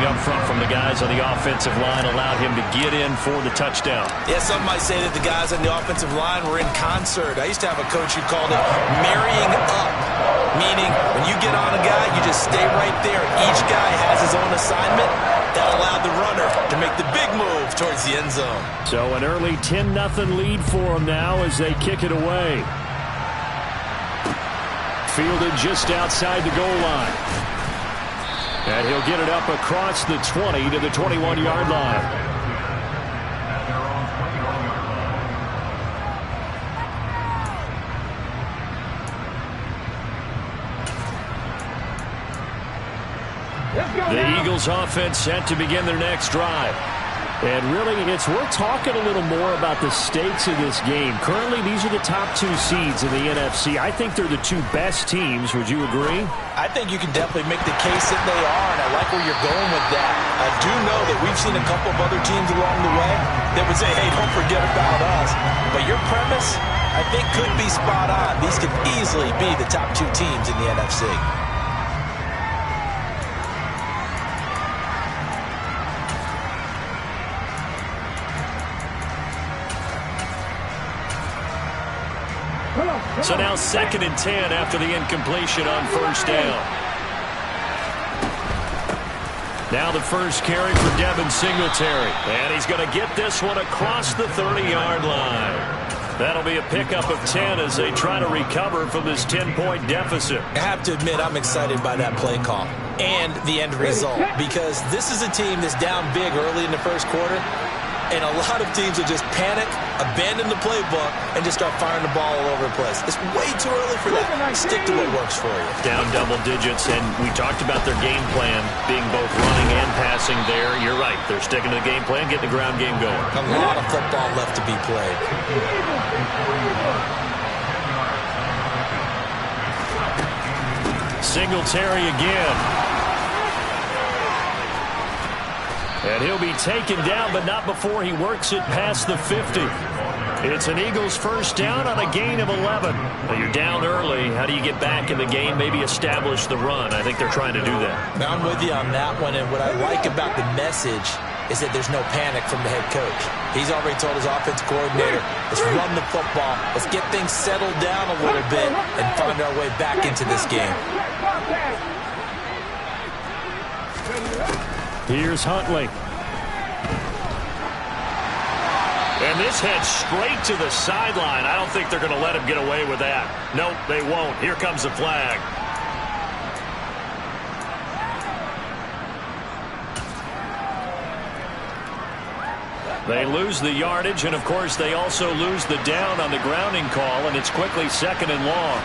up front from the guys on the offensive line allowed him to get in for the touchdown. Yeah, some might say that the guys on the offensive line were in concert. I used to have a coach who called it marrying up, meaning when you get on a guy, you just stay right there. Each guy has his own assignment. That allowed the runner to make the big move towards the end zone. So an early 10-0 lead for them now as they kick it away. Fielded just outside the goal line. And he'll get it up across the 20 to the 21-yard line. The Eagles offense set to begin their next drive. And really, it's worth talking a little more about the stakes of this game. Currently, these are the top two seeds in the NFC. I think they're the two best teams. Would you agree? I think you can definitely make the case that they are, and I like where you're going with that. I do know that we've seen a couple of other teams along the way that would say, hey, don't forget about us. But your premise, I think, could be spot on. These could easily be the top two teams in the NFC. So now 2nd and 10 after the incompletion on first down. Now the first carry for Devin Singletary. And he's going to get this one across the 30-yard line. That'll be a pickup of 10 as they try to recover from this 10-point deficit. I have to admit, I'm excited by that play call and the end result, because this is a team that's down big early in the first quarter. And a lot of teams will just panic, abandon the playbook, and just start firing the ball all over the place. It's way too early for that. Stick to what works for you. Down double digits, and we talked about their game plan being both running and passing there. You're right. They're sticking to the game plan, getting the ground game going. A lot of football left to be played. Singletary again. And he'll be taken down, but not before he works it past the 50. It's an Eagles first down on a gain of 11. Now you're down early. How do you get back in the game, maybe establish the run? I think they're trying to do that. Now I'm with you on that one, and what I like about the message is that there's no panic from the head coach. He's already told his offensive coordinator, let's run the football, let's get things settled down a little bit and find our way back into this game. Here's Huntley. And this heads straight to the sideline. I don't think they're going to let him get away with that. Nope, they won't. Here comes the flag. They lose the yardage, and of course they also lose the down on the grounding call, and it's quickly 2nd and long.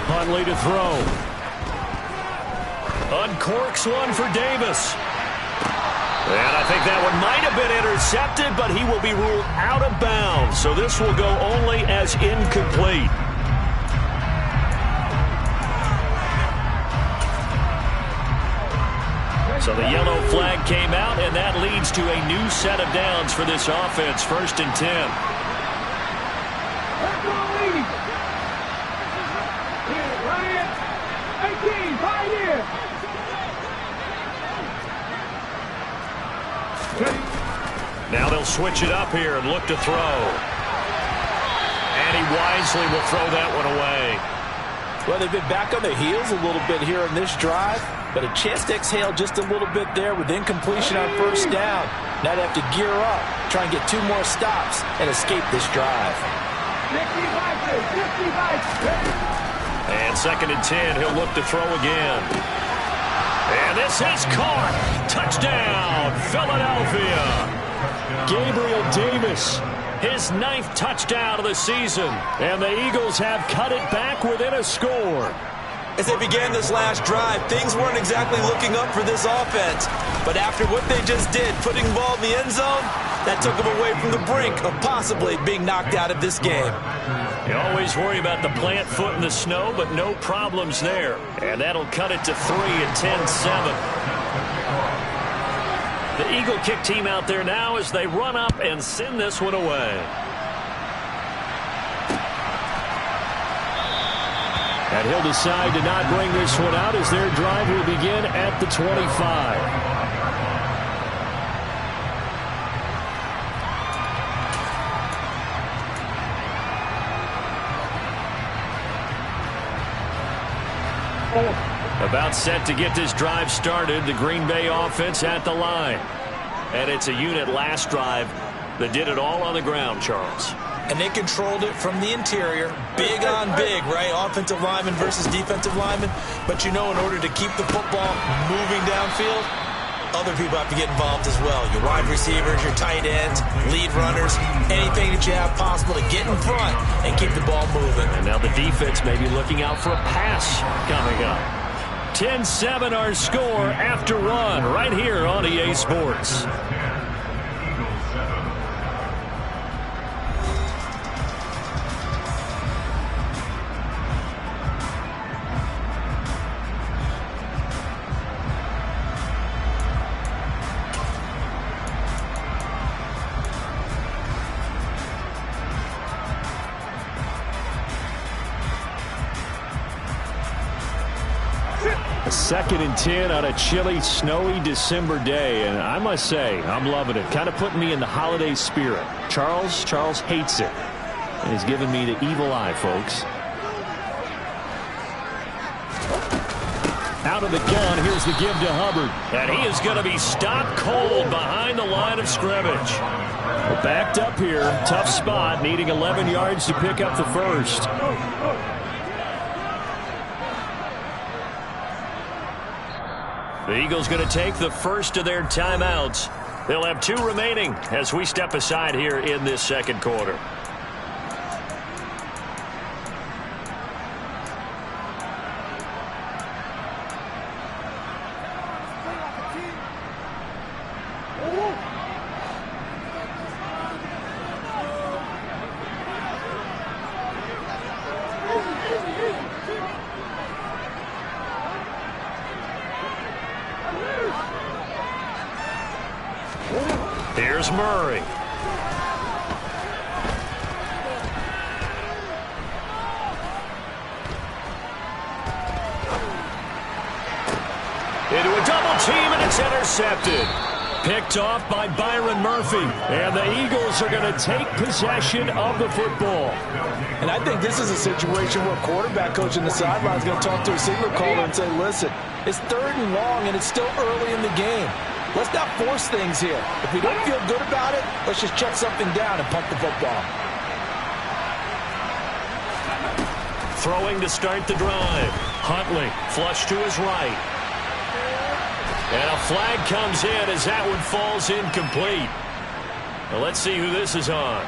Huntley to throw. Uncorks one for Davis. And I think that one might have been intercepted, but he will be ruled out of bounds. So this will go only as incomplete. So the yellow flag came out, and that leads to a new set of downs for this offense. 1st and 10. Now they'll switch it up here and look to throw. And he wisely will throw that one away. Well, they've been back on their heels a little bit here in this drive, but a chance to exhale just a little bit there with incompletion on first down. Now they have to gear up, try and get 2 more stops, and escape this drive. And 2nd and 10, he'll look to throw again. And this is caught. Touchdown, Philadelphia. Gabriel Davis, his 9th touchdown of the season. And the Eagles have cut it back within a score. As they began this last drive, things weren't exactly looking up for this offense. But after what they just did, putting the ball in the end zone, that took them away from the brink of possibly being knocked out of this game. You always worry about the plant foot in the snow, but no problems there. And that'll cut it to 3 and 10-7. The Eagle kick team out there now as they run up and send this one away. And he'll decide to not bring this one out as their drive will begin at the 25. About set to get this drive started. The Green Bay offense at the line. And it's a unit last drive that did it all on the ground, Charles. And they controlled it from the interior. Big on big, right? Offensive lineman versus defensive lineman. But you know, in order to keep the football moving downfield, other people have to get involved as well. Your wide receivers, your tight ends, lead runners, anything that you have possible to get in front and keep the ball moving. And now the defense may be looking out for a pass coming up. 10-7 our score after one right here on EA Sports. A 2nd and 10 on a chilly, snowy December day, and I must say, I'm loving it. Kind of putting me in the holiday spirit. Charles hates it, and he's giving me the evil eye, folks. Out of the gun, here's the give to Hubbard, and he is going to be stopped cold behind the line of scrimmage. We're backed up here, tough spot, needing 11 yards to pick up the first. The Eagles going to take the first of their timeouts. They'll have 2 remaining as we step aside here in this second quarter. Here's Murray. Into a double team, and it's intercepted. Picked off by Byron Murphy. And the Eagles are going to take possession of the football. And I think this is a situation where a quarterback coach in the sideline is going to talk to a signal caller and say, listen, it's 3rd and long, and it's still early in the game. Let's not force things here. If we don't feel good about it, let's just check something down and pump the football. Throwing to start the drive. Huntley flush to his right. And a flag comes in as that one falls incomplete. Now let's see who this is on.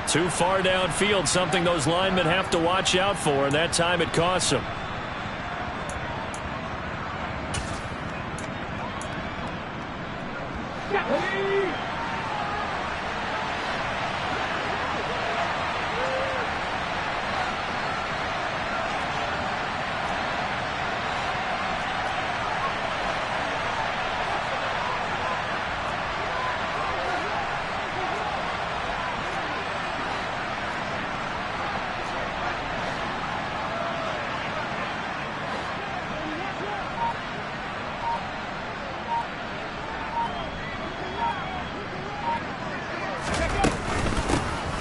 Too far downfield, something those linemen have to watch out for, and that time it costs them.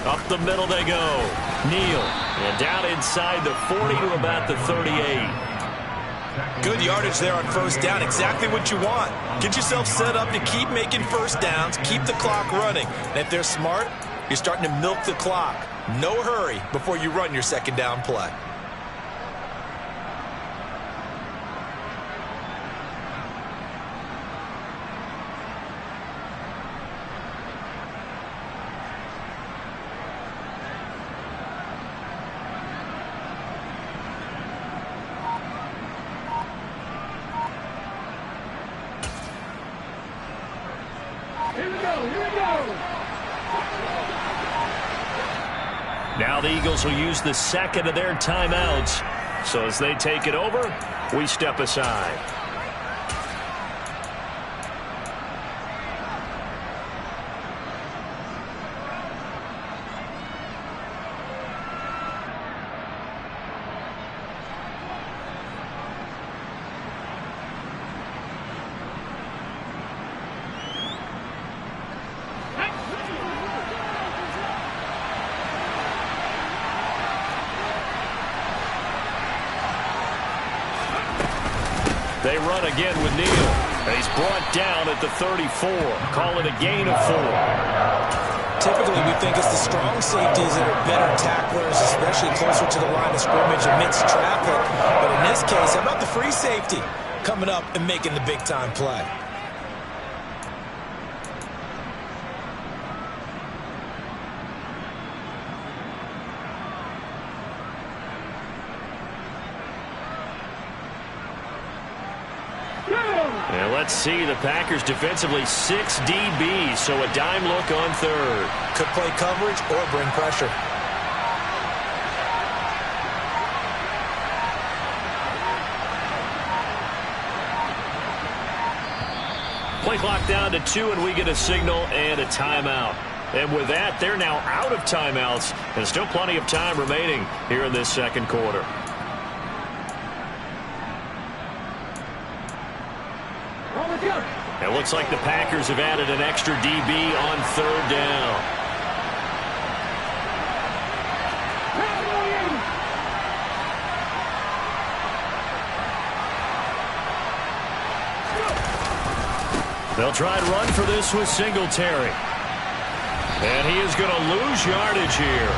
Up the middle they go. Neal. And down inside the 40 to about the 38. Good yardage there on first down. Exactly what you want. Get yourself set up to keep making first downs. Keep the clock running. And if they're smart, you're starting to milk the clock. No hurry before you run your second down play. Now the Eagles will use the second of their timeouts. So as they take it over, we step aside. They run again with Neal. He's brought down at the 34. Call it a gain of 4. Typically, we think it's the strong safeties that are better tacklers, especially closer to the line of scrimmage amidst traffic. But in this case, how about the free safety coming up and making the big-time play? And let's see, the Packers defensively 6 DBs, so a dime look on third. Could play coverage or bring pressure. Play clock down to 2, and we get a signal and a timeout. And with that, they're now out of timeouts, and still plenty of time remaining here in this second quarter. It looks like the Packers have added an extra DB on third down. They'll try and run for this with Singletary. And he is going to lose yardage here.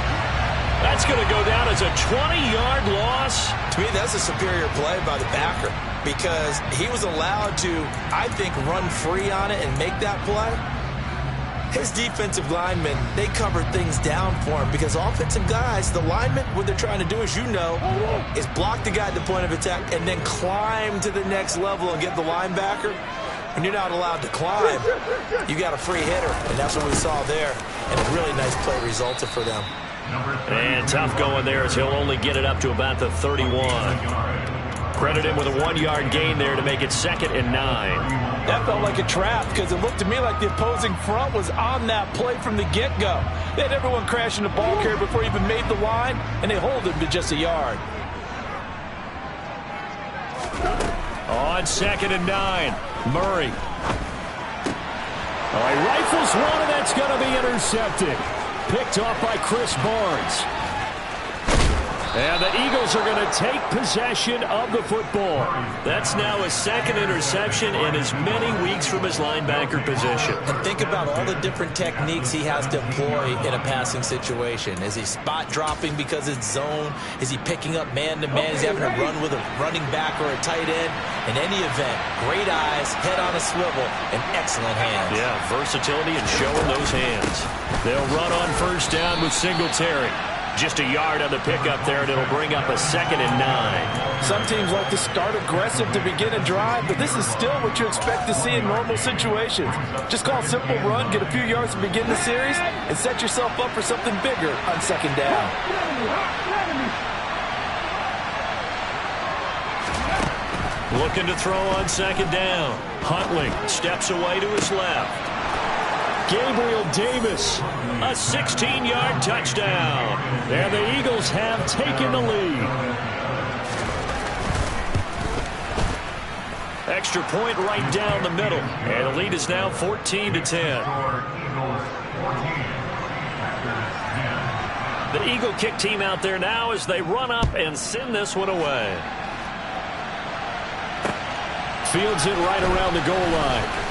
That's going to go down as a 20-yard loss. To me, that's a superior play by the backer because he was allowed to, I think, run free on it and make that play. His defensive linemen, they covered things down for him because offensive guys, the linemen, what they're trying to do, as you know, is block the guy at the point of attack and then climb to the next level and get the linebacker. When you're not allowed to climb, you got a free hitter, and that's what we saw there. And a really nice play resulted for them. And tough going there as he'll only get it up to about the 31. Credit him with a 1-yard gain there to make it 2nd and 9. That felt like a trap because it looked to me like the opposing front was on that play from the get-go. They had everyone crashing the ball carrier before he even made the line, and they hold him to just a yard. On 2nd and 9, Murray. All right, rifles one, and that's going to be intercepted. Picked off by Chris Barnes. And the Eagles are going to take possession of the football. That's now his 2nd interception in as many weeks from his linebacker position. And think about all the different techniques he has to employ in a passing situation. Is he spot dropping because it's zone? Is he picking up man-to-man? Is he having to run with a running back or a tight end? In any event, great eyes, head on a swivel, and excellent hands. Yeah, versatility and showing those hands. They'll run on first down with Singletary. Just a yard on the pickup there, and it'll bring up a 2nd and 9. Some teams like to start aggressive to begin a drive, but this is still what you expect to see in normal situations. Just call a simple run, get a few yards to begin the series, and set yourself up for something bigger on 2nd down. Looking to throw on 2nd down. Huntley steps away to his left. Gabriel Davis, a 16-yard touchdown. And the Eagles have taken the lead. Extra point right down the middle. And the lead is now 14-10. The Eagle kick team out there now as they run up and send this one away. Fields it right around the goal line.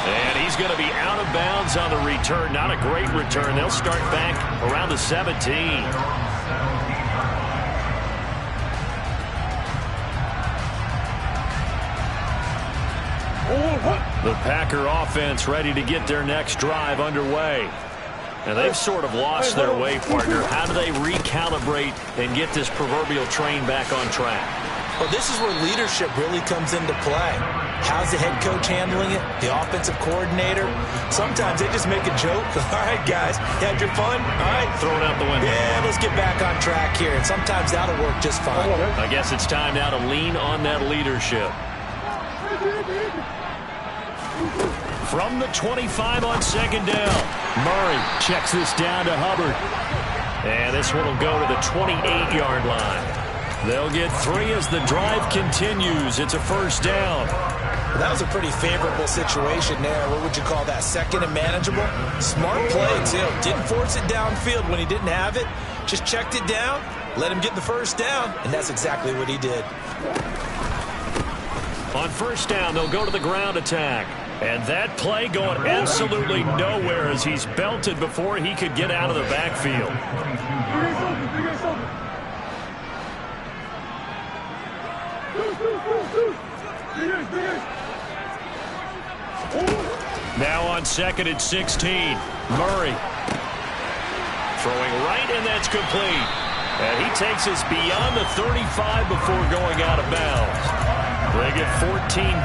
And he's going to be out of bounds on the return. Not a great return. They'll start back around the 17. The Packer offense ready to get their next drive underway. And they've sort of lost their way, partner. How do they recalibrate and get this proverbial train back on track? Well, this is where leadership really comes into play. How's the head coach handling it? The offensive coordinator? Sometimes they just make a joke. All right, guys, you had your fun? All right. Throw it out the window. Yeah, let's get back on track here. And sometimes that'll work just fine. I guess it's time now to lean on that leadership. From the 25 on 2nd down. Murray checks this down to Hubbard. And this one will go to the 28-yard line. They'll get 3 as the drive continues. It's a first down. Well, that was a pretty favorable situation there. What would you call that? 2nd and manageable? Smart play, too. Didn't force it downfield when he didn't have it. Just checked it down let him get the first down, and that's exactly what he did. On first down, they'll go to the ground attack. And that play going absolutely nowhere as he's belted before he could get out of the backfield. Now on 2nd and 16, Murray. Throwing right, and that's complete. And he takes us beyond the 35 before going out of bounds. They get 14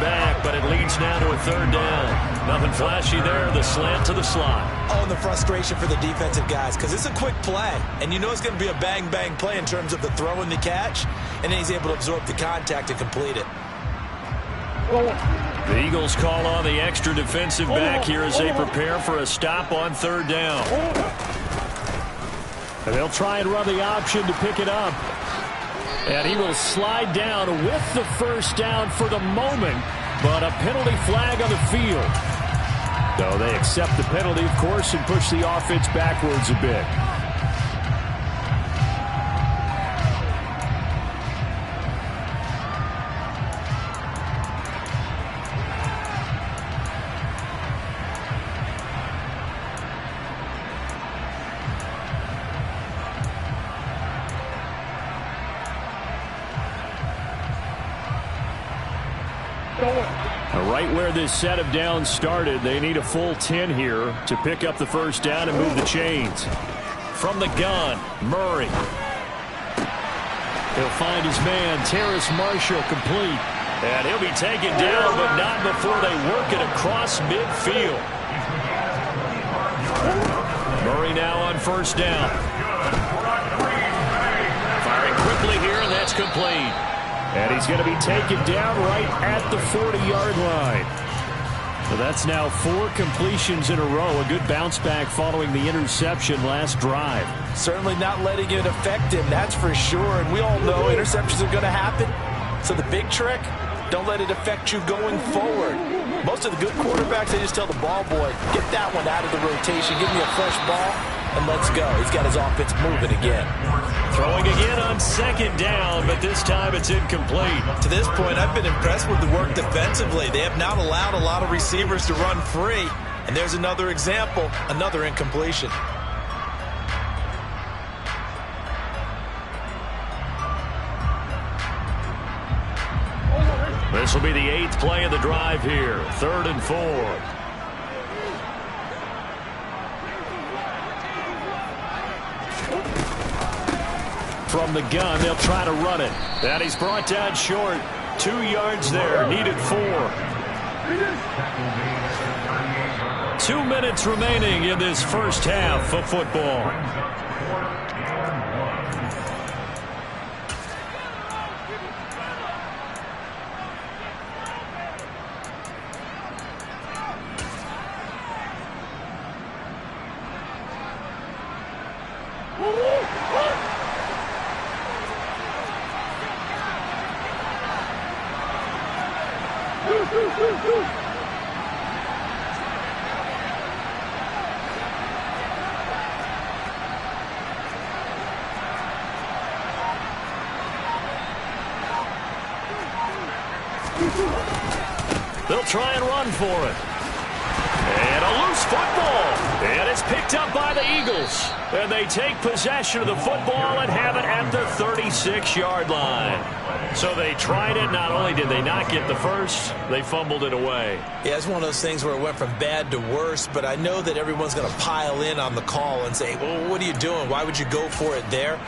back, but it leads now to a 3rd down. Nothing flashy there, the slant to the slot. Oh, and the frustration for the defensive guys, because it's a quick play. And you know it's going to be a bang-bang play in terms of the throw and the catch. And then he's able to absorb the contact and complete it. The Eagles call on the extra defensive back here as they prepare for a stop on 3rd down. And they'll try and run the option to pick it up. And he will slide down with the first down for the moment, but a penalty flag on the field. So they accept the penalty, of course, and push the offense backwards a bit. Right where this set of downs started, they need a full 10 here to pick up the first down and move the chains. From the gun, Murray. He'll find his man, Terrace Marshall, complete. And he'll be taken down, but not before they work it across midfield. Murray now on first down. Firing quickly here, and that's complete. And he's going to be taken down right at the 40-yard line. So that's now 4 completions in a row. A good bounce back following the interception last drive. Certainly not letting it affect him, that's for sure. And we all know interceptions are going to happen. So the big trick, don't let it affect you going forward. Most of the good quarterbacks, they just tell the ball boy, get that one out of the rotation, give me a fresh ball, and let's go. He's got his offense moving again. Throwing again on 2nd down, but this time it's incomplete. To this point, I've been impressed with the work defensively. They have not allowed a lot of receivers to run free. And there's another example, another incompletion. This will be the 8th play of the drive here. 3rd and 4. From the gun, they'll try to run it. And he's brought down short. 2 yards there, needed 4. 2 minutes remaining in this first half of football. They'll try and run for it. And a loose football. And it's picked up by the Eagles. And they take possession of the football and have it at the 36-yard line. So they tried it. Not only did they not get the first, they fumbled it away. Yeah, it's one of those things where it went from bad to worse, but I know that everyone's going to pile in on the call and say, well, what are you doing? Why would you go for it there?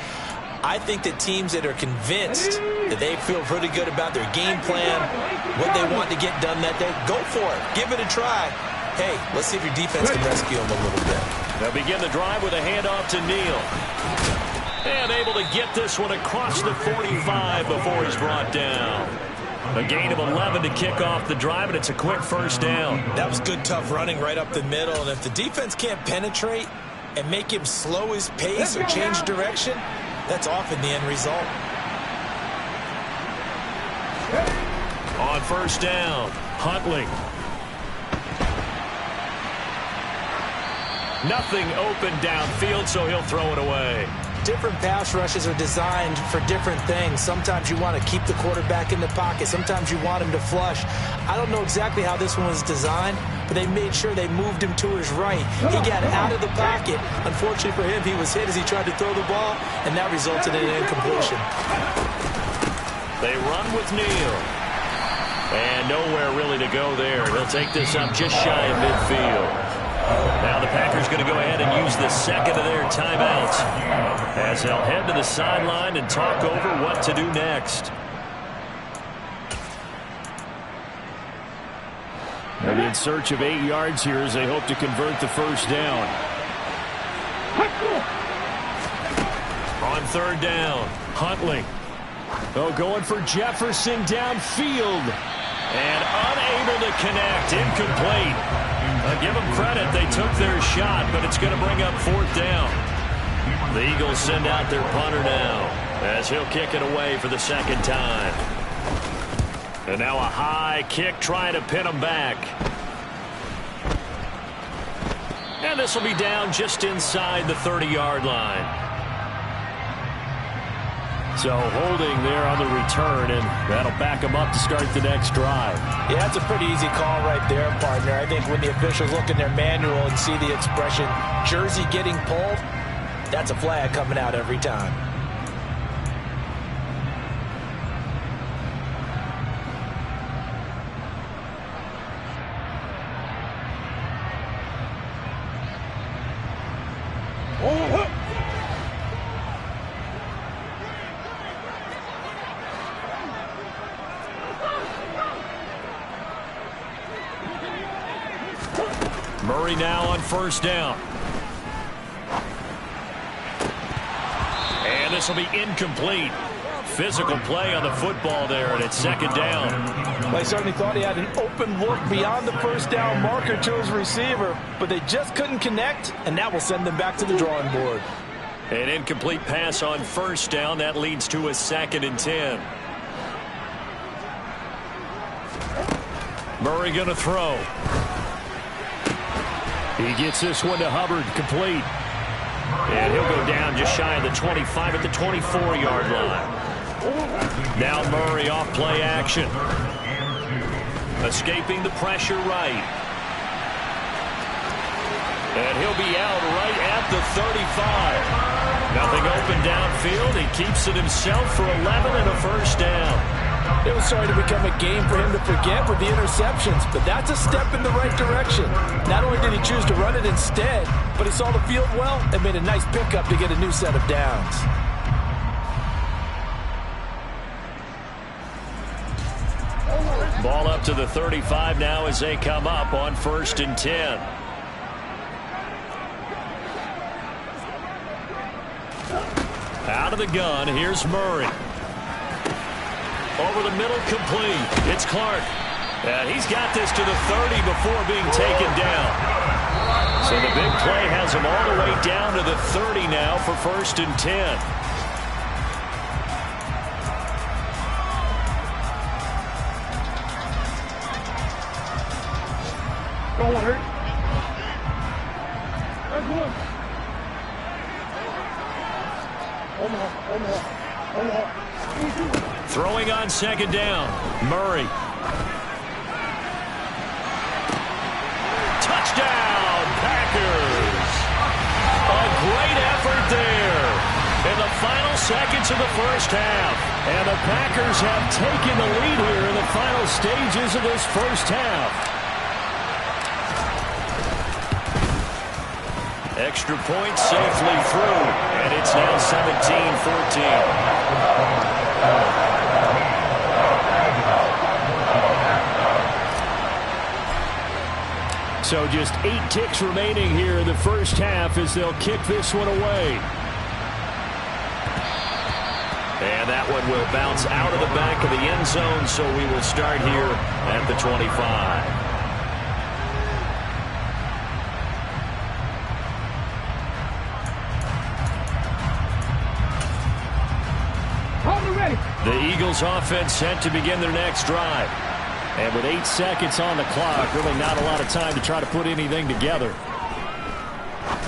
I think that teams that are convinced that they feel pretty good about their game plan, what they want to get done that day, go for it. Give it a try. Hey, let's see if your defense can rescue them a little bit. They'll begin the drive with a handoff to Neal. And able to get this one across the 45 before he's brought down. A gain of 11 to kick off the drive, and it's a quick first down. That was good, tough running right up the middle. And if the defense can't penetrate and make him slow his pace or change direction, that's often the end result. On first down, Huntley. Nothing open downfield, so he'll throw it away. different pass rushes are designed for different things. Sometimes you want to keep the quarterback in the pocket. Sometimes you want him to flush. I don't know exactly how this one was designed, but they made sure they moved him to his right. He got out of the pocket. Unfortunately for him, he was hit as he tried to throw the ball, and that resulted in an incompletion. They run with Neal. And nowhere really to go there. He'll take this up just shy of midfield. Now the Packers going to go ahead and use the second of their timeouts as they'll head to the sideline and talk over what to do next. And in search of 8 yards here as they hope to convert the first down. On third down, Huntley. Oh, going for Jefferson downfield. And unable to connect, incomplete. I'll give them credit, they took their shot, but it's going to bring up fourth down. The Eagles send out their punter now as he'll kick it away for the second time. And now a high kick trying to pin them back. And this will be down just inside the 30-yard line. So holding there on the return, and that'll back them up to start the next drive. Yeah, that's a pretty easy call right there, partner. I think when the officials look in their manual and see the expression, jersey getting pulled, that's a flag coming out every time. Murray now on first down. And this will be incomplete. Physical play on the football there, and it's second down. Well, he certainly thought he had an open look beyond the first down marker to his receiver, but they just couldn't connect, and that will send them back to the drawing board. An incomplete pass on first down. That leads to a 2nd and 10. Murray going to throw. He gets this one to Hubbard, complete. And he'll go down just shy of the 25 at the 24-yard line. Now Murray off play action. Escaping the pressure right. And he'll be out right at the 35. Nothing open downfield. He keeps it himself for 11 and a first down. It was starting to become a game for him to forget with the interceptions, but that's a step in the right direction. Not only did he choose to run it instead, but he saw the field well and made a nice pickup to get a new set of downs. Ball up to the 35 now as they come up on 1st and 10. Out of the gun, here's Murray. Over the middle, complete. It's Clark. And he's got this to the 30 before being taken down. So the big play has him all the way down to the 30 now for 1st and 10. Throwing on second down, Murray. Touchdown, Packers. A great effort there in the final seconds of the first half. And the Packers have taken the lead here in the final stages of this first half. Extra point safely through, and it's now 17-14. So just 8 ticks remaining here in the first half as they'll kick this one away. And that one will bounce out of the back of the end zone, so we will start here at the 25. The Eagles offense set to begin their next drive. And with 8 seconds on the clock, really not a lot of time to try to put anything together.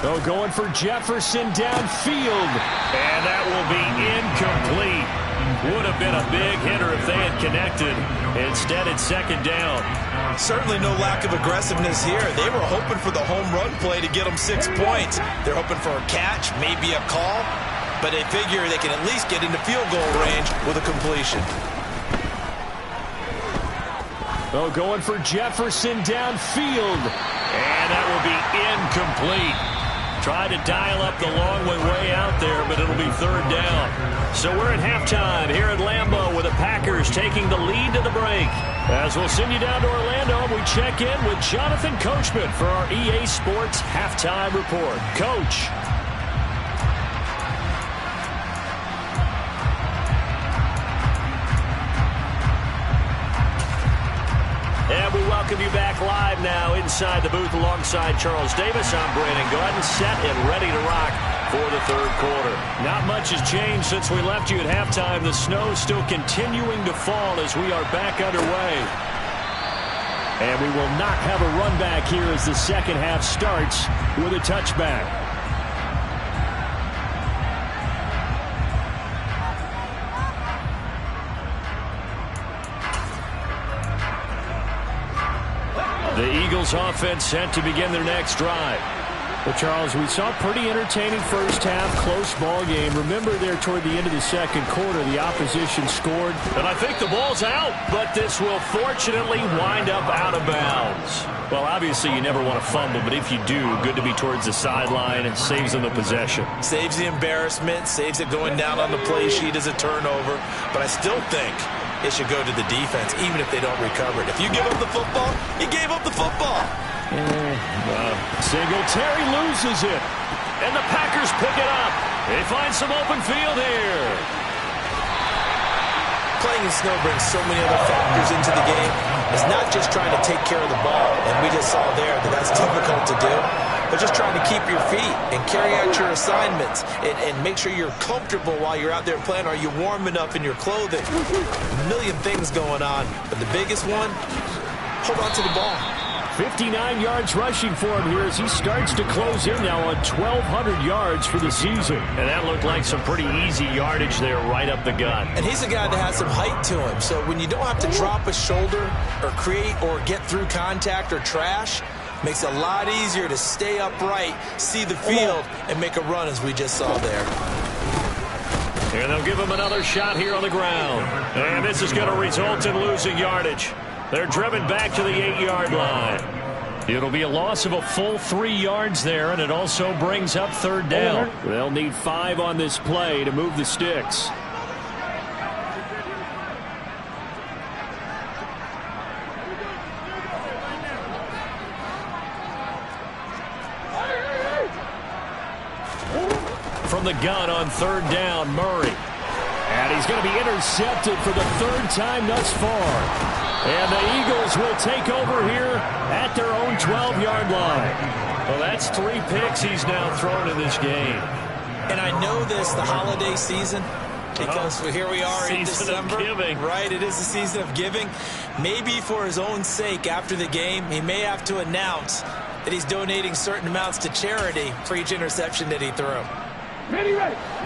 Oh, going for Jefferson downfield. And that will be incomplete. Would have been a big hitter if they had connected. Instead, it's second down. Certainly no lack of aggressiveness here. They were hoping for the home run play to get them 6 points. They're hoping for a catch, maybe a call, but they figure they can at least get into field goal range with a completion. Oh, going for Jefferson downfield. And that will be incomplete. Tried to dial up the long way out there, but it'll be third down. So we're at halftime here at Lambeau with the Packers taking the lead to the break. As we'll send you down to Orlando, we check in with Jonathan Coachman for our EA Sports Halftime Report. Coach. And we welcome you back live now inside the booth alongside Charles Davis. I'm Brandon Gaudin, set and ready to rock for the third quarter. Not much has changed since we left you at halftime. The snow is still continuing to fall as we are back underway. And we will not have a run back here as the second half starts with a touchback. The Eagles offense set to begin their next drive. Well, Charles, we saw a pretty entertaining first half, close ball game. Remember there toward the end of the second quarter, the opposition scored. And I think the ball's out, but this will fortunately wind up out of bounds. Well, obviously you never want to fumble, but if you do, good to be towards the sideline. It saves them the possession. Saves the embarrassment, saves it going down on the play sheet as a turnover. But I still think it should go to the defense, even if they don't recover it. If you give up the football, you gave up the football. Singletary loses it. And the Packers pick it up. They find some open field here. Playing in snow brings so many other factors into the game. It's not just trying to take care of the ball, and we just saw there that that's difficult to do, but just trying to keep your feet and carry out your assignments and make sure you're comfortable while you're out there playing. Are you warm enough in your clothing? A million things going on, but the biggest one, hold on to the ball. 59 yards rushing for him here as he starts to close in now on 1,200 yards for the season. And that looked like some pretty easy yardage there right up the gut. And he's a guy that has some height to him, so when you don't have to drop a shoulder or create or get through contact or trash, makes it a lot easier to stay upright, see the field, and make a run as we just saw there. And they'll give him another shot here on the ground. And this is going to result in losing yardage. They're driven back to the 8-yard line. It'll be a loss of a full 3 yards there, and it also brings up third down. They'll need 5 on this play to move the sticks. From the gun on third down, Murray. And he's going to be intercepted for the third time thus far. And the Eagles will take over here at their own 12-yard line. Well, that's 3 picks he's now thrown in this game. And I know this, the holiday season, because here we are in December. Season of giving. Right, it is the season of giving. Maybe for his own sake after the game, he may have to announce that he's donating certain amounts to charity for each interception that he threw.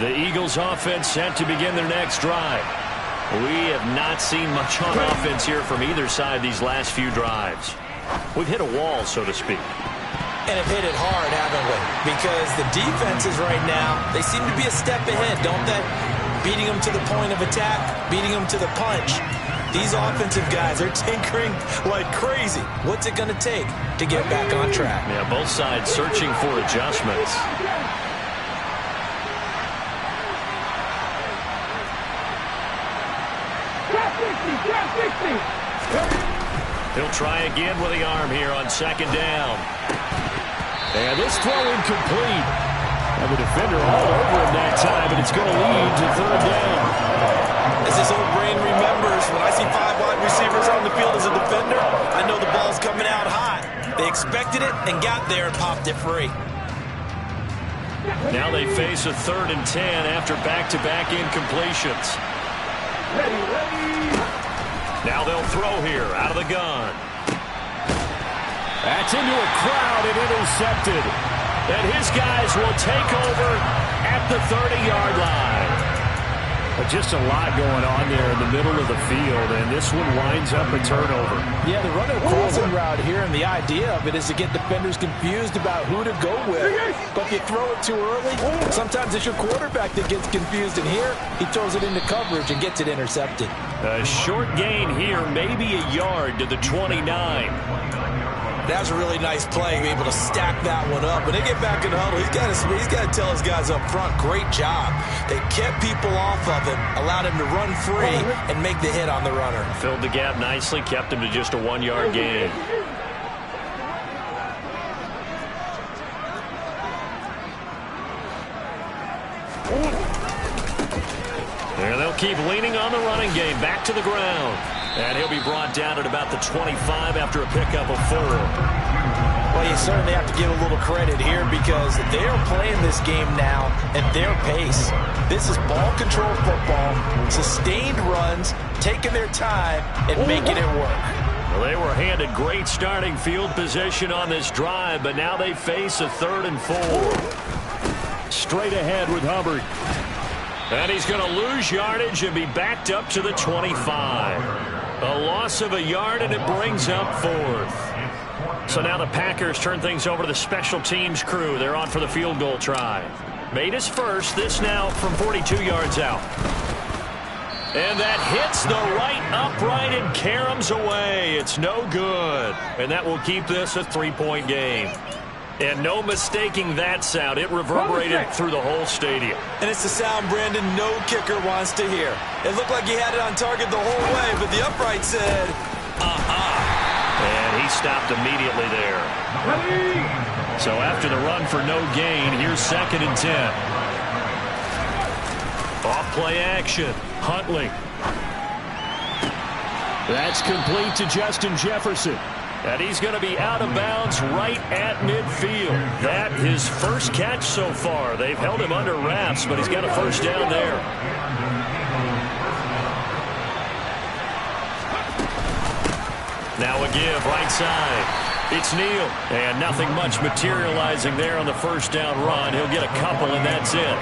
The Eagles offense set to begin their next drive. We have not seen much on offense here from either side these last few drives. We've hit a wall, so to speak. And have hit it hard, haven't we? Because the defenses right now, they seem to be a step ahead, don't they? Beating them to the point of attack, beating them to the punch. These offensive guys are tinkering like crazy. What's it going to take to get back on track? Yeah, both sides searching for adjustments. He'll try again with the arm here on second down. And this throw incomplete. And the defender all over him that time, and it's going to lead to third down. As this old brain remembers, when I see 5 wide receivers on the field as a defender, I know the ball's coming out hot. They expected it and got there and popped it free. Now they face a 3rd and 10 after back-to-back incompletions. Now they'll throw here out of the gun. That's into a crowd and intercepted. And his guys will take over at the 30-yard line. Just a lot going on there in the middle of the field, and this one winds up a turnover. Yeah, they're running a crossing route here, and the idea of it is to get defenders confused about who to go with. But if you throw it too early, sometimes it's your quarterback that gets confused, and here he throws it into coverage and gets it intercepted. A short gain here, maybe a yard to the 29. That was a really nice play, able to stack that one up. When they get back in the huddle, he's got to tell his guys up front, great job. They kept people off of him, allowed him to run free, and make the hit on the runner. Filled the gap nicely, kept him to just a 1-yard gain. There they'll keep leaning on the running game, back to the ground. And he'll be brought down at about the 25 after a pickup of 4. Well, you certainly have to give a little credit here because they're playing this game now at their pace. This is ball control football, sustained runs, taking their time and making it work. Well, they were handed great starting field position on this drive, but now they face a 3rd and 4. Straight ahead with Hubbard. And he's going to lose yardage and be backed up to the 25. A loss of a yard, and it brings up 4th. So now the Packers turn things over to the special teams crew. They're on for the field goal try. Made his first. This now from 42 yards out. And that hits the right upright and caroms away. It's no good. And that will keep this a 3-point game. And no mistaking that sound. It reverberated through the whole stadium. And it's the sound, Brandon, no kicker wants to hear. It looked like he had it on target the whole way, but the upright said, And he stopped immediately there. So after the run for no gain, here's 2nd and 10. Off play action. Huntley. That's complete to Justin Jefferson. And he's going to be out of bounds right at midfield. That his first catch so far. They've held him under wraps, but he's got a first down there. Now a give right side. It's Neal. And nothing much materializing there on the first down run. He'll get a couple, and that's it.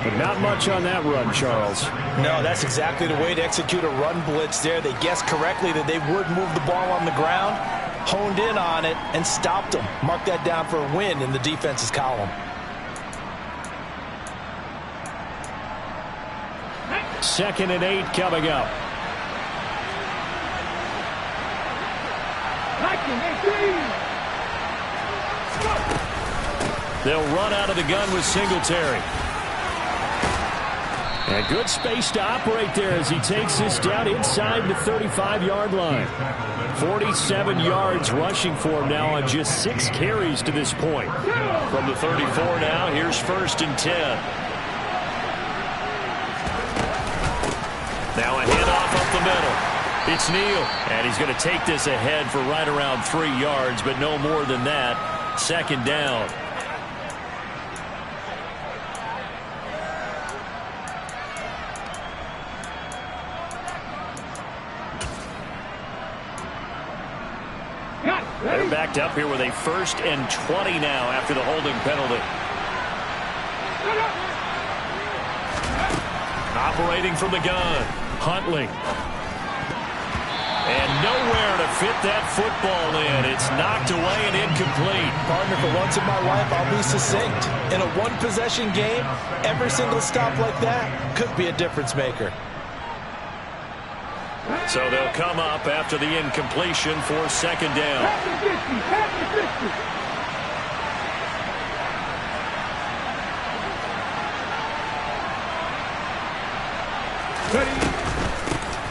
But not much on that run, Charles. No, that's exactly the way to execute a run blitz there. They guessed correctly that they would move the ball on the ground, honed in on it, and stopped them. Mark that down for a win in the defense's column. 2nd and 8 coming up. They'll run out of the gun with Singletary. And good space to operate there as he takes this down inside the 35-yard line. 47 yards rushing for him now on just 6 carries to this point. From the 34 now, here's 1st and 10. Now a handoff up the middle. It's Neal. And he's going to take this ahead for right around 3 yards, but no more than that. 2nd down. They're backed up here with a 1st and 20 now after the holding penalty. Operating from the gun. Huntley. And nowhere to fit that football in. It's knocked away and incomplete. Partner, for once in my life, I'll be succinct. In a one-possession game, every single stop like that could be a difference maker. So they'll come up after the incompletion for 2nd down.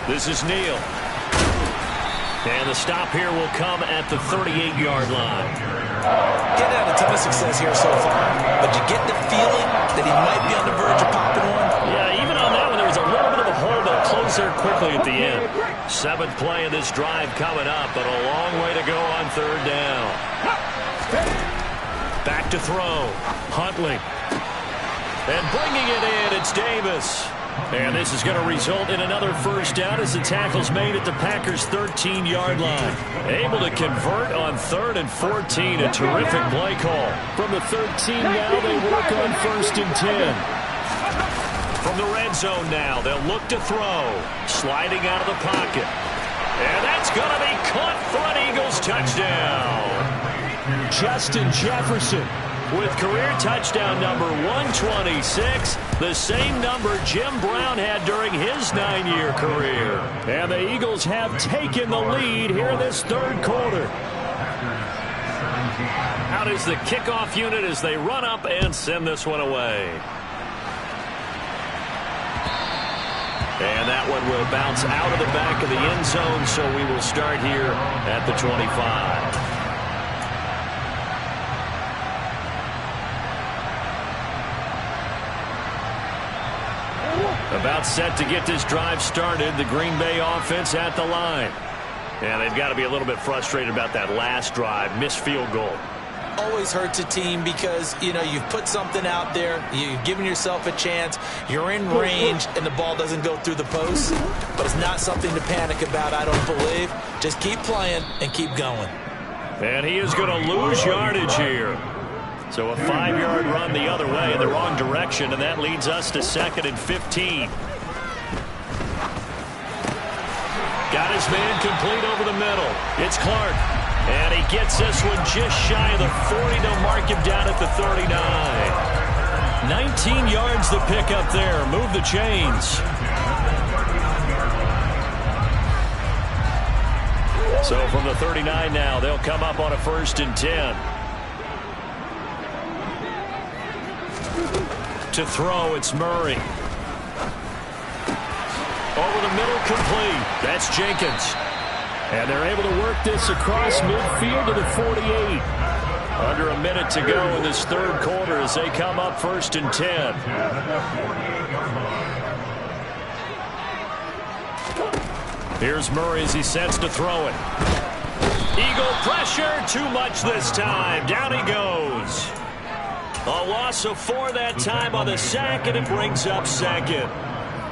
This is Neal. And the stop here will come at the 38-yard line. Getting had a ton of success here so far, but you get the feeling that he might be on the verge of popping one. Yeah, even on that one, there was a little bit of a hole, but closed there quickly at the end. 7th play of this drive coming up, but a long way to go on 3rd down. Back to throw. Huntley. And bringing it in, it's Davis. And this is going to result in another first down as the tackle's made at the Packers' 13-yard line. Able to convert on 3rd and 14. A terrific play call. From the 13 now, they work on 1st and 10. From the red zone now, they'll look to throw. Sliding out of the pocket. And that's going to be caught for an Eagles touchdown. Justin Jefferson with career touchdown number 126, the same number Jim Brown had during his 9-year career. And the Eagles have taken the lead here in this 3rd quarter. Out is the kickoff unit as they run up and send this one away. And that one will bounce out of the back of the end zone, so we will start here at the 25. About set to get this drive started, the Green Bay offense at the line. And they've got to be a little bit frustrated about that last drive, missed field goal. Always hurts a team because, you know, you've put something out there, you've given yourself a chance, you're in range, and the ball doesn't go through the post. But it's not something to panic about, I don't believe. Just keep playing and keep going. And he is going to lose yardage here. So a 5-yard run the other way in the wrong direction, and that leads us to 2nd and 15. Got his man complete over the middle. It's Clark. And he gets this one just shy of the 40 to mark him down at the 39. 19 yards to pick up there. Move the chains. So from the 39 now, they'll come up on a 1st and 10. To throw, it's Murray. Over the middle, complete. That's Jenkins. And they're able to work this across midfield to the 48. Under a minute to go in this 3rd quarter as they come up 1st and 10. Here's Murray as he sets to throw it. Eagle pressure, too much this time. Down he goes. A loss of 4 that time on the sack, and it brings up 2nd.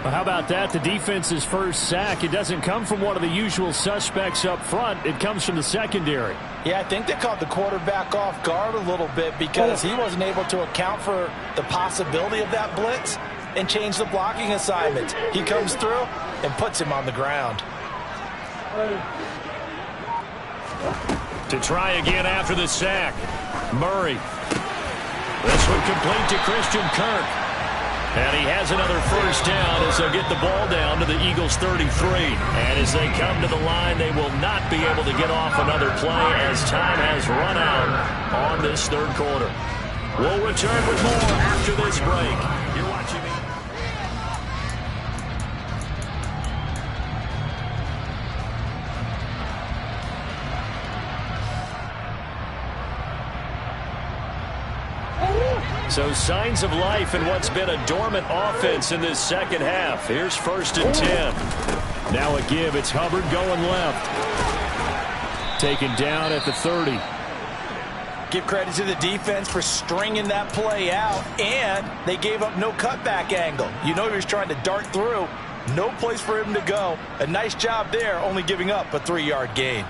Well, how about that? The defense's first sack. It doesn't come from one of the usual suspects up front. It comes from the secondary. Yeah, I think they caught the quarterback off guard a little bit because he wasn't able to account for the possibility of that blitz and change the blocking assignment. He comes through and puts him on the ground. To try again after the sack. Murray. This one complete to Christian Kirk. And he has another first down as they'll get the ball down to the Eagles' 33. And as they come to the line, they will not be able to get off another play as time has run out on this 3rd quarter. We'll return with more after this break. You're watching me. So signs of life in what's been a dormant offense in this 2nd half. Here's 1st and 10. Now a give. It's Hubbard going left. Taken down at the 30. Give credit to the defense for stringing that play out, and they gave up no cutback angle. You know he was trying to dart through. No place for him to go. A nice job there, only giving up a 3-yard gain.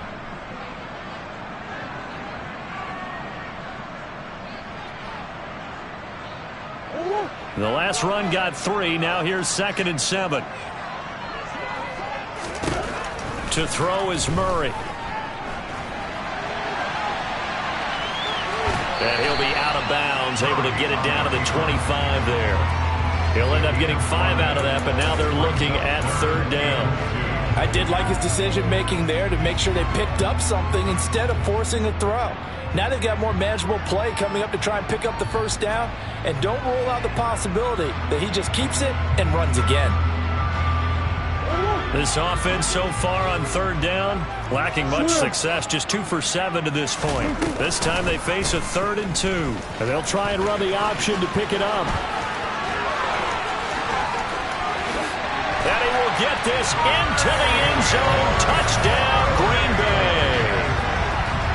The last run got 3. Now here's 2nd and 7. To throw is Murray. And he'll be out of bounds, able to get it down to the 25 there. He'll end up getting 5 out of that, but now they're looking at 3rd down. I did like his decision-making there to make sure they picked up something instead of forcing a throw. Now they've got more manageable play coming up to try and pick up the first down, and don't rule out the possibility that he just keeps it and runs again. This offense so far on 3rd down, lacking much success, just 2 for 7 to this point. This time they face a 3rd and 2, and they'll try and run the option to pick it up. And he will get this into the end zone. Touchdown, Green Bay.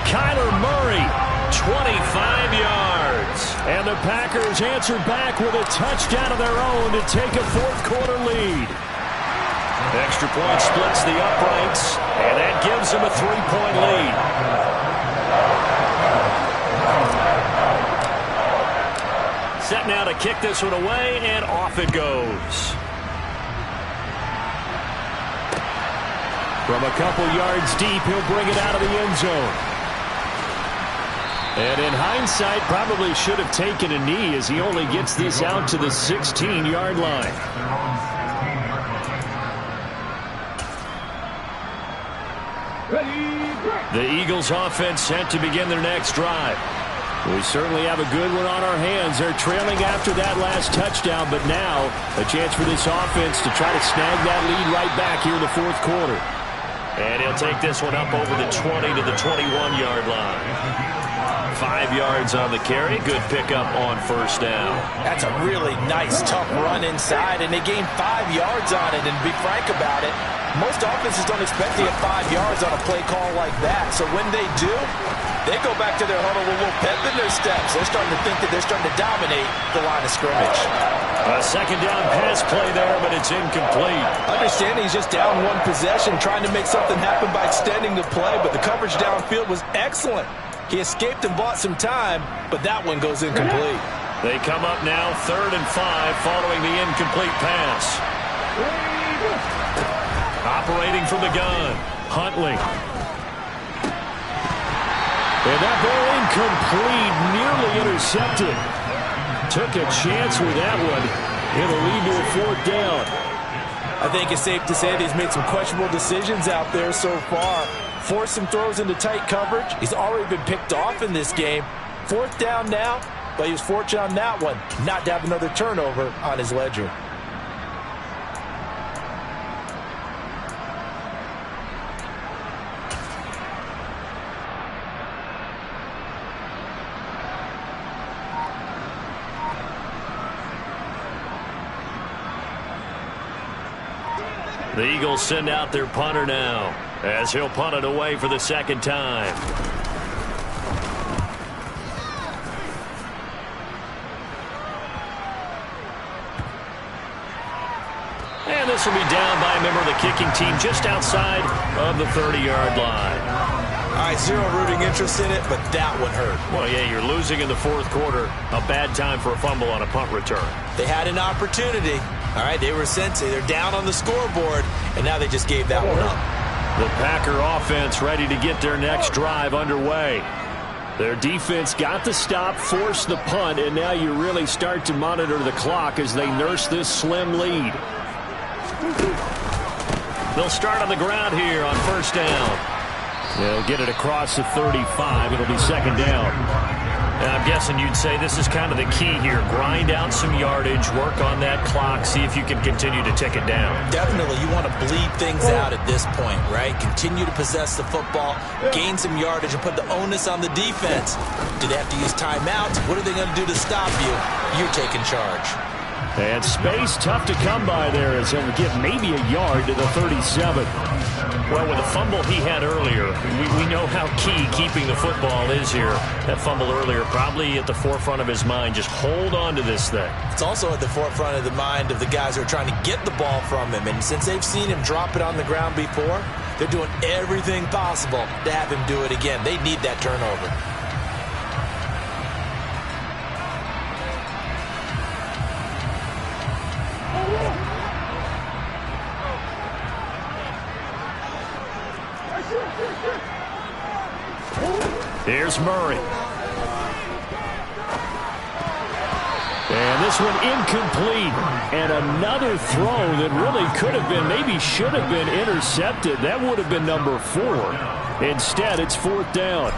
Kyler Murray, 25 yards. And the Packers answer back with a touchdown of their own to take a fourth-quarter lead. Extra point splits the uprights, and that gives them a 3-point lead. Set now to kick this one away, and off it goes. From a couple yards deep, he'll bring it out of the end zone. And in hindsight, probably should have taken a knee as he only gets this out to the 16-yard line. The Eagles offense set to begin their next drive. We certainly have a good one on our hands. They're trailing after that last touchdown, but now a chance for this offense to try to snag that lead right back here in the fourth quarter. And he'll take this one up over the 20 to the 21-yard line. 5 yards on the carry. Good pickup on first down. That's a really nice, tough run inside, and they gained 5 yards on it. And to be frank about it, most offenses don't expect to get 5 yards on a play call like that. So when they do, they go back to their huddle with a little pep in their steps. They're starting to think that they're starting to dominate the line of scrimmage. A second down pass play there, but it's incomplete. Understanding he's just down one possession, trying to make something happen by extending the play, but the coverage downfield was excellent. He escaped and bought some time, but that one goes incomplete. They come up now 3rd and 5 following the incomplete pass. Operating from the gun, Huntley. And that ball incomplete, nearly intercepted. Took a chance with that one. It'll lead to a 4th down. I think it's safe to say that he's made some questionable decisions out there so far. Forced some throws into tight coverage. He's already been picked off in this game. 4th down now, but he was fortunate on that one not to have another turnover on his ledger. The Eagles send out their punter now as he'll punt it away for the second time. And this will be down by a member of the kicking team just outside of the 30-yard line. All right, zero rooting interest in it, but that one hurt. Well, yeah, you're losing in the fourth quarter. A bad time for a fumble on a punt return. They had an opportunity. All right, they were sent to. They're down on the scoreboard, and now they just gave that one up. The Packer offense ready to get their next drive underway. Their defense got the stop, forced the punt, and now you really start to monitor the clock as they nurse this slim lead. They'll start on the ground here on first down. They'll get it across the 35. It'll be second down. And I'm guessing you'd say this is kind of the key here. Grind out some yardage, work on that clock, see if you can continue to tick it down. Definitely. You want to bleed things out at this point, right? Continue to possess the football, gain some yardage, and put the onus on the defense. Do they have to use timeouts? What are they going to do to stop you? You're taking charge. And space tough to come by there as he'll get maybe a yard to the 37. Well, with the fumble he had earlier, we know how key keeping the football is here. That fumble earlier probably at the forefront of his mind. Just hold on to this thing. It's also at the forefront of the mind of the guys who are trying to get the ball from him. And since they've seen him drop it on the ground before, they're doing everything possible to have him do it again. They need that turnover. Here's Murray. And this one incomplete. And another throw that really could have been, maybe should have been intercepted. That would have been number 4. Instead, it's 4th down.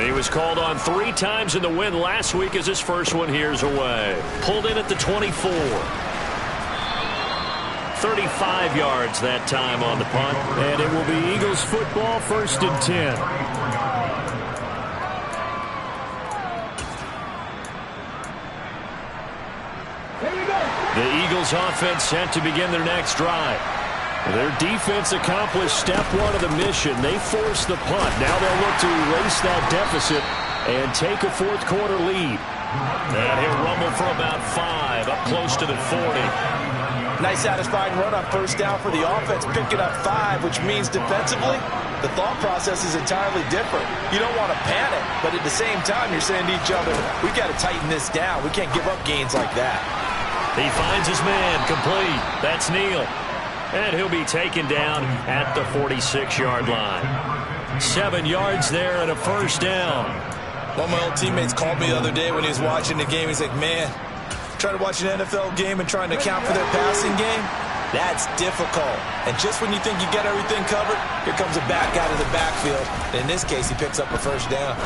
He was called on 3 times in the win last week as his first one here's away. Pulled in at the 24. 35 yards that time on the punt. And it will be Eagles football, 1st and 10. The Eagles offense set to begin their next drive. Their defense accomplished step one of the mission. They forced the punt. Now they'll look to erase that deficit and take a fourth quarter lead. And he'll rumble for about 5, up close to the 40. Nice satisfying run on first down for the offense, picking up 5, which means defensively, the thought process is entirely different. You don't want to panic, but at the same time, you're saying to each other, we've got to tighten this down. We can't give up gains like that. He finds his man, complete. That's Neal. And he'll be taken down at the 46-yard line. 7 yards there and a first down. One of my old teammates called me the other day when he was watching the game. He's like, man, trying to watch an NFL game and trying to account for their passing game, that's difficult. And just when you think you get everything covered, here comes a back out of the backfield. In this case, he picks up a first down.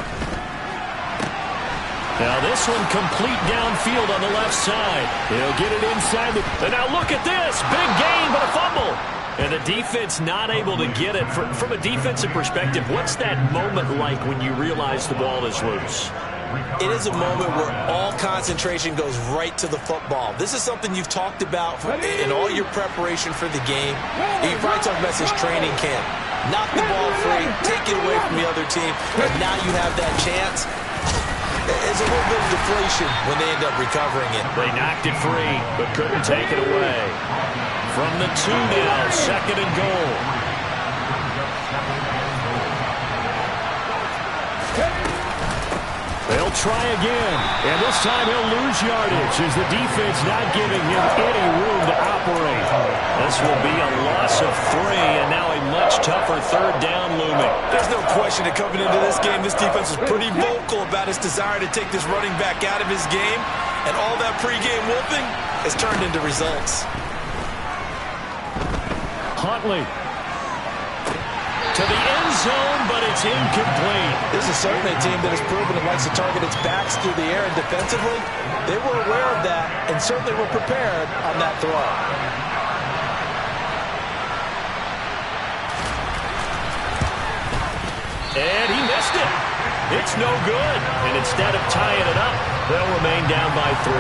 Now this one complete downfield on the left side. He'll get it inside. And now look at this. Big gain, but a fumble. And the defense not able to get it. From a defensive perspective, what's that moment like when you realize the ball is loose? It is a moment where all concentration goes right to the football. This is something you've talked about in all your preparation for the game. You probably talked about since training camp. Knock the ball free, take it away from the other team, and now you have that chance. There's a little bit of deflation when they end up recovering it. They knocked it free, but couldn't take it away. From the 2 now, 2nd and goal. They'll try again, and this time he'll lose yardage as the defense not giving him any room to operate. This will be a loss of 3, and now a much tougher 3rd down looming. There's no question that coming into this game, this defense was pretty vocal about its desire to take this running back out of his game, and all that pregame whooping has turned into results. Huntley to the end zone, but it's incomplete. This is certainly a team that has proven it likes to target its backs through the air, and defensively, they were aware of that and certainly were prepared on that throw. And he missed it. It's no good. And instead of tying it up, they'll remain down by 3.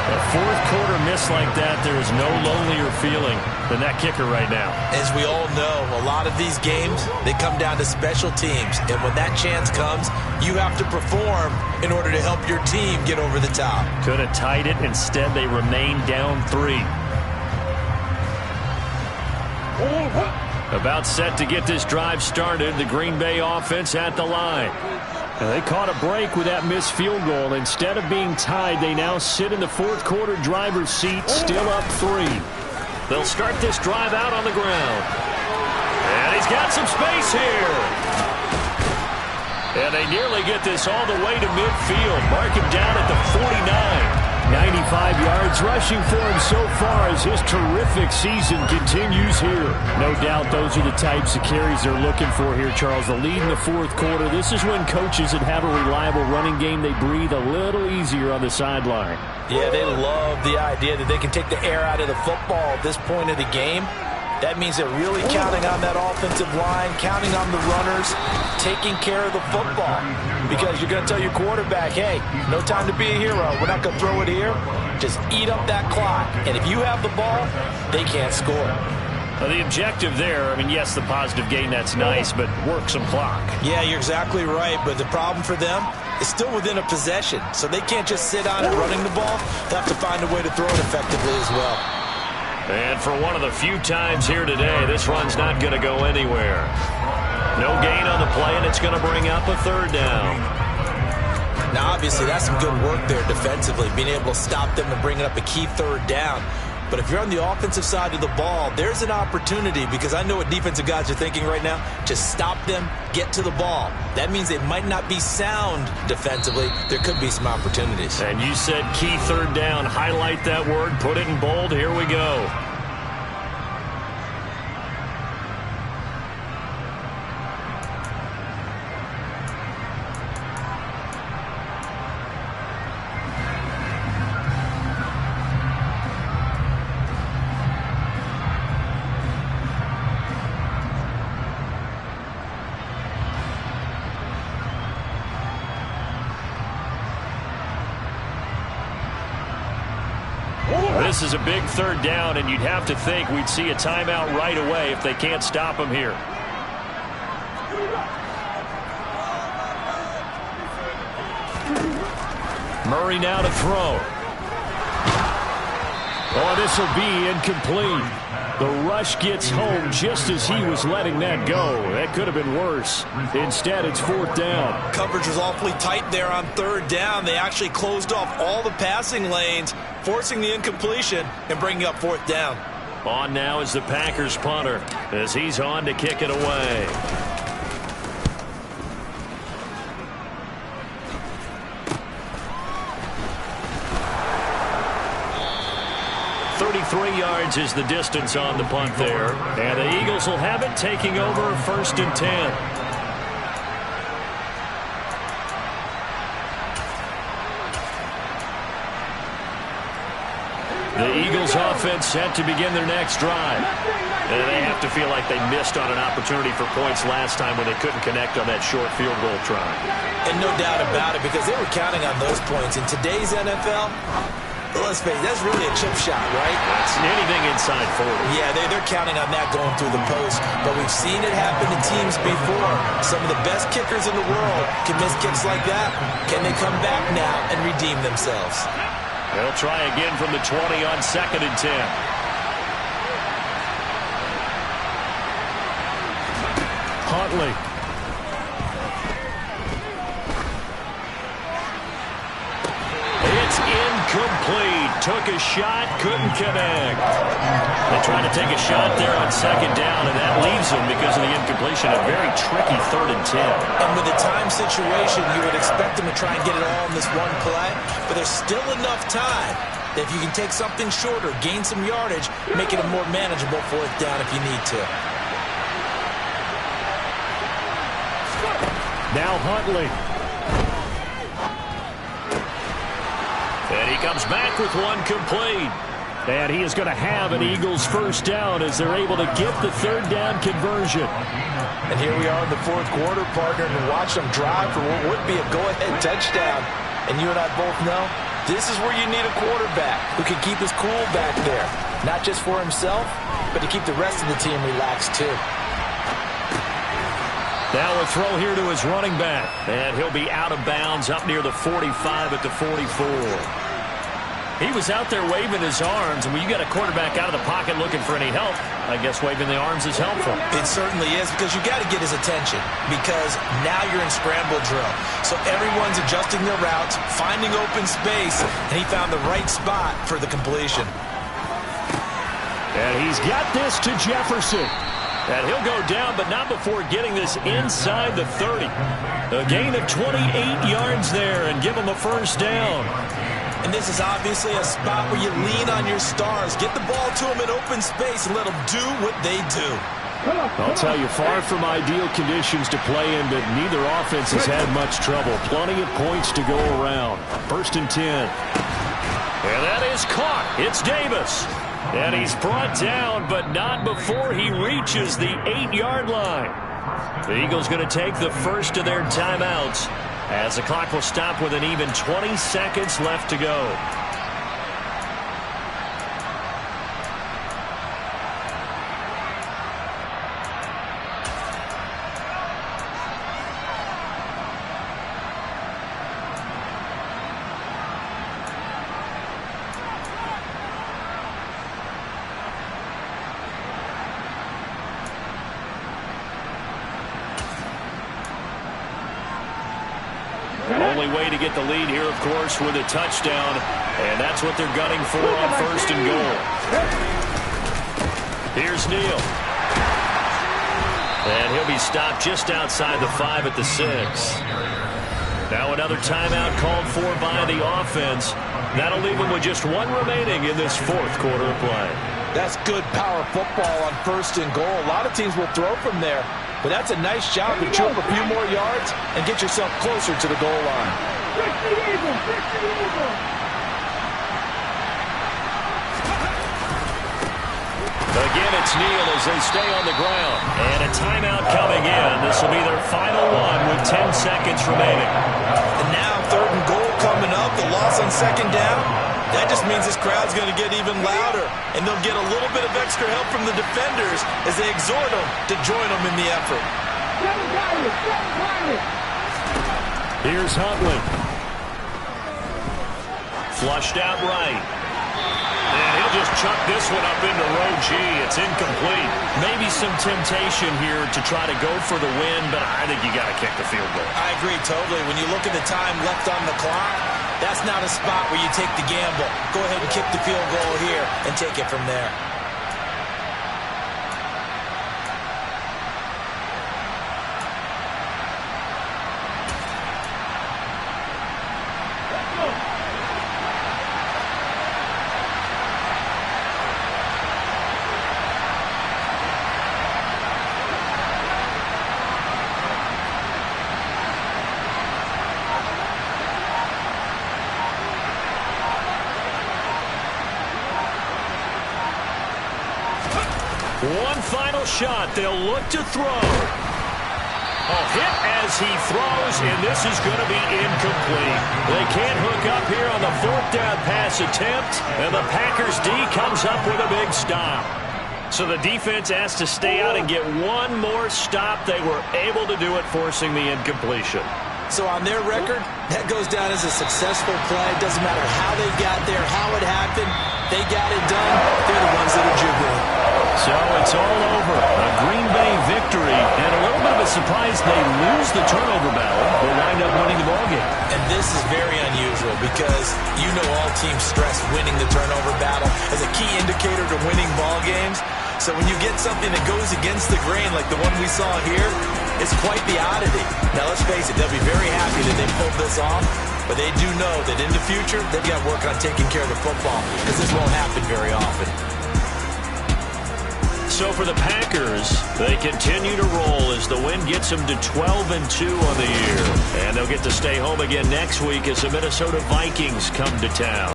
A fourth quarter miss like that, there is no lonelier feeling than that kicker right now. As we all know, a lot of these games, they come down to special teams. And when that chance comes, you have to perform in order to help your team get over the top. Could have tied it. Instead, they remain down 3. About set to get this drive started. The Green Bay offense at the line. And they caught a break with that missed field goal. Instead of being tied, they now sit in the fourth quarter driver's seat, still up 3. They'll start this drive out on the ground. And he's got some space here. And they nearly get this all the way to midfield. Mark him down at the 49. 95 yards rushing for him so far as his terrific season continues here. No doubt those are the types of carries they're looking for here, Charles. The lead in the fourth quarter. This is when coaches that have a reliable running game, they breathe a little easier on the sideline. Yeah, they love the idea that they can take the air out of the football at this point of the game. That means they're really counting on that offensive line, counting on the runners, taking care of the football. Because you're going to tell your quarterback, hey, no time to be a hero. We're not going to throw it here. Just eat up that clock. And if you have the ball, they can't score. Well, the objective there, I mean, yes, the positive gain, that's nice, but work some clock. Yeah, you're exactly right. But the problem for them is still within a possession. So they can't just sit on it running the ball. They have to find a way to throw it effectively as well. And for one of the few times here today, this run's not going to go anywhere. No gain on the play, and it's going to bring up a 3rd down. Now, obviously, that's some good work there defensively, being able to stop them and bringing up a key 3rd down. But if you're on the offensive side of the ball, there's an opportunity, because I know what defensive guys are thinking right now. Just stop them, get to the ball. That means they might not be sound defensively. There could be some opportunities. And you said key 3rd down. Highlight that word. Put it in bold. Here we go. this is a big third down, and you'd have to think we'd see a timeout right away if they can't stop him here. Murray now to throw. Oh, this will be incomplete. The rush gets home just as he was letting that go. That could have been worse. Instead, it's fourth down. Coverage was awfully tight there on third down. They actually closed off all the passing lanes, forcing the incompletion and bringing up fourth down. On now is the Packers punter as he's on to kick it away. 33 yards is the distance on the punt there. And the Eagles will have it, taking over first and 10. The Eagles offense set to begin their next drive. And they have to feel like they missed on an opportunity for points last time when they couldn't connect on that short field goal try. And no doubt about it, because they were counting on those points. In today's NFL, let's face it, that's really a chip shot, right? That's anything inside 40. Yeah, they're counting on that going through the post. But we've seen it happen to teams before. Some of the best kickers in the world can miss kicks like that. Can they come back now and redeem themselves? They'll try again from the 20 on second and 10. Huntley. It's incomplete. Took a shot, couldn't connect. They tried to take a shot there on second down, and that leaves them, because of the incompletion, a very tricky third and 10. And with a time situation, you would expect them to try and get it all in this one play, but there's still enough time that if you can take something shorter, gain some yardage, make it a more manageable fourth down if you need to. Now Huntley. And he comes back with one complete. And he is going to have an Eagles first down as they're able to get the third down conversion. And here we are in the fourth quarter, partner, and watch them drive for what would be a go-ahead touchdown. And you and I both know this is where you need a quarterback who can keep his cool back there. Not just for himself, but to keep the rest of the team relaxed too. Now a throw here to his running back. And he'll be out of bounds up near the 45 at the 44. He was out there waving his arms, and when you got a quarterback out of the pocket looking for any help, I guess waving the arms is helpful. It certainly is, because you got to get his attention, because now you're in scramble drill. So everyone's adjusting their routes, finding open space, and he found the right spot for the completion. And he's got this to Jefferson. And he'll go down, but not before getting this inside the 30. A gain of 28 yards there and give him a first down. And this is obviously a spot where you lean on your stars. Get the ball to them in open space and let them do what they do. I'll tell you, far from ideal conditions to play in, but neither offense has had much trouble. Plenty of points to go around. First and 10. And that is caught. It's Davis. And he's brought down, but not before he reaches the 8-yard line. The Eagles going to take the first of their timeouts, as the clock will stop with an even 20 seconds left to go. Only way to get the lead here, of course, with a touchdown, and that's what they're gunning for on first and goal. Here's Neal. And he'll be stopped just outside the 5 at the 6. Now another timeout called for by the offense. That'll leave them with just one remaining in this fourth quarter of play. That's good power football on first and goal. A lot of teams will throw from there, but that's a nice job to chew up a few more yards and get yourself closer to the goal line. Again, it's Neal as they stay on the ground. And a timeout coming in. This will be their final one with 10 seconds remaining. And now third and goal coming up. The loss on second down. That just means this crowd's going to get even louder, and they'll get a little bit of extra help from the defenders as they exhort them to join them in the effort. Here's Huntley. Flushed out right. And he'll just chuck this one up into row G. It's incomplete. Maybe some temptation here to try to go for the win, but I think you got to kick the field goal. I agree totally. When you look at the time left on the clock, that's not a spot where you take the gamble. Go ahead and kick the field goal here and take it from there. One final shot. They'll look to throw. A hit as he throws, and this is going to be incomplete. They can't hook up here on the fourth down pass attempt, and the Packers D comes up with a big stop. So the defense has to stay out and get one more stop. They were able to do it, forcing the incompletion. So on their record, that goes down as a successful play. It doesn't matter how they got there, how it happened. They got it done. They're the ones that are jubilant. So it's all over. A Green Bay victory, and a little bit of a surprise they lose the turnover battle, but wind up winning the ballgame. And this is very unusual because you know all teams stress winning the turnover battle as a key indicator to winning ball games. So when you get something that goes against the grain like the one we saw here, it's quite the oddity. Now let's face it, they'll be very happy that they pulled this off, but they do know that in the future they've got to work on taking care of the football because this won't happen very often. So for the Packers, they continue to roll as the win gets them to 12-2 on the year. And they'll get to stay home again next week as the Minnesota Vikings come to town.